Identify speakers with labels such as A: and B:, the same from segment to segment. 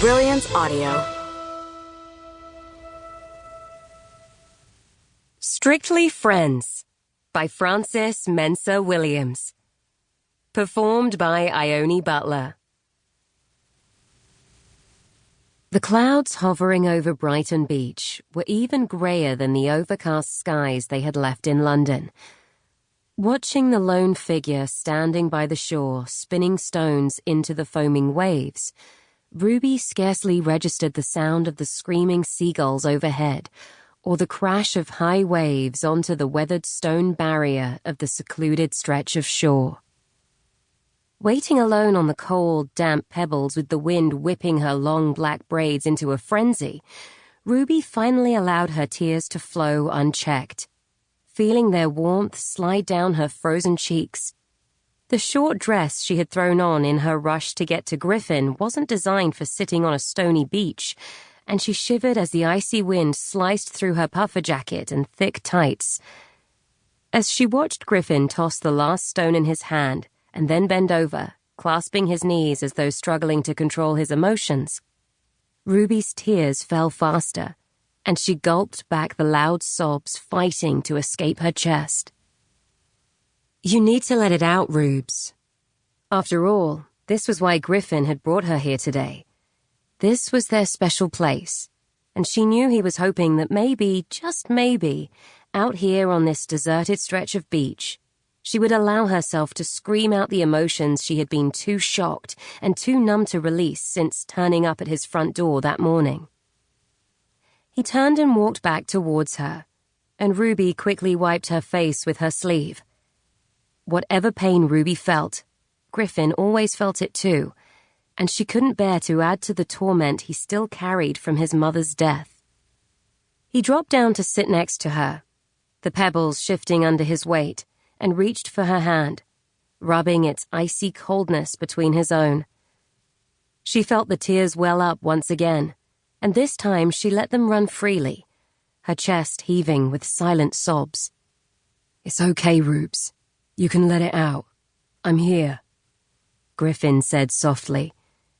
A: Brilliance Audio.
B: Strictly Friends by Frances Mensah Williams. Performed by Ione Butler. The clouds hovering over Brighton Beach were even greyer than the overcast skies they had left in London. Watching the lone figure standing by the shore spinning stones into the foaming waves, Ruby scarcely registered the sound of the screaming seagulls overhead or the crash of high waves onto the weathered stone barrier of the secluded stretch of shore. Waiting alone on the cold, damp pebbles with the wind whipping her long black braids into a frenzy, Ruby finally allowed her tears to flow unchecked, feeling their warmth slide down her frozen cheeks. The short dress she had thrown on in her rush to get to Griffin wasn't designed for sitting on a stony beach, and she shivered as the icy wind sliced through her puffer jacket and thick tights. As she watched Griffin toss the last stone in his hand and then bend over, clasping his knees as though struggling to control his emotions, Ruby's tears fell faster, and she gulped back the loud sobs fighting to escape her chest. "You need to let it out, Rubes." After all, this was why Griffin had brought her here today. This was their special place, and she knew he was hoping that maybe, just maybe, out here on this deserted stretch of beach, she would allow herself to scream out the emotions she had been too shocked and too numb to release since turning up at his front door that morning. He turned and walked back towards her, and Ruby quickly wiped her face with her sleeve. Whatever pain Ruby felt, Griffin always felt it too, and she couldn't bear to add to the torment he still carried from his mother's death. He dropped down to sit next to her, the pebbles shifting under his weight, and reached for her hand, rubbing its icy coldness between his own. She felt the tears well up once again, and this time she let them run freely, her chest heaving with silent sobs. "It's okay, Rubes. You can let it out. I'm here," Griffin said softly,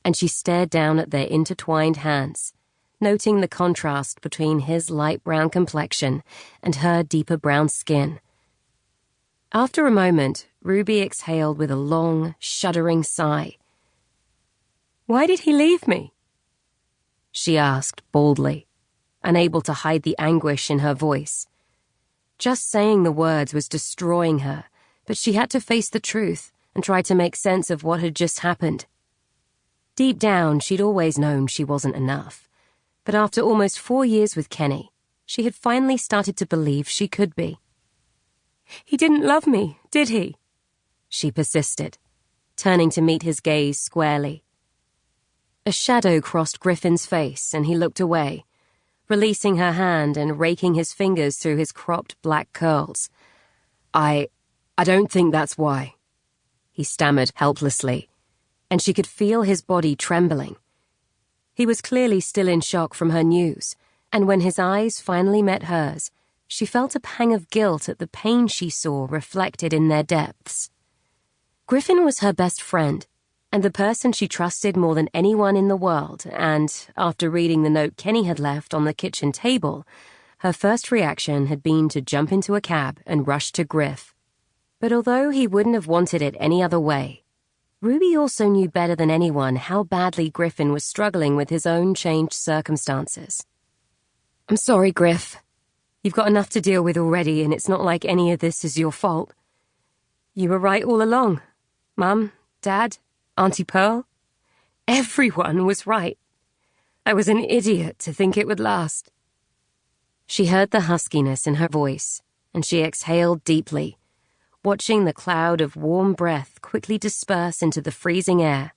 B: and she stared down at their intertwined hands, noting the contrast between his light brown complexion and her deeper brown skin. After a moment, Ruby exhaled with a long, shuddering sigh. "Why did he leave me?" she asked boldly, unable to hide the anguish in her voice. Just saying the words was destroying her, but she had to face the truth and try to make sense of what had just happened. Deep down, she'd always known she wasn't enough, but after almost 4 years with Kenny, she had finally started to believe she could be. "He didn't love me, did he?" she persisted, turning to meet his gaze squarely. A shadow crossed Griffin's face, and he looked away, releasing her hand and raking his fingers through his cropped black curls. I don't think that's why," he stammered helplessly, and she could feel his body trembling. He was clearly still in shock from her news, and when his eyes finally met hers, she felt a pang of guilt at the pain she saw reflected in their depths. Griffin was her best friend, and the person she trusted more than anyone in the world, and, after reading the note Kenny had left on the kitchen table, her first reaction had been to jump into a cab and rush to Griff. But although he wouldn't have wanted it any other way, Ruby also knew better than anyone how badly Griffin was struggling with his own changed circumstances. "I'm sorry, Griff. You've got enough to deal with already, and it's not like any of this is your fault. You were right all along. Mum, Dad, Auntie Pearl. Everyone was right. I was an idiot to think it would last." She heard the huskiness in her voice, and she exhaled deeply, watching the cloud of warm breath quickly disperse into the freezing air.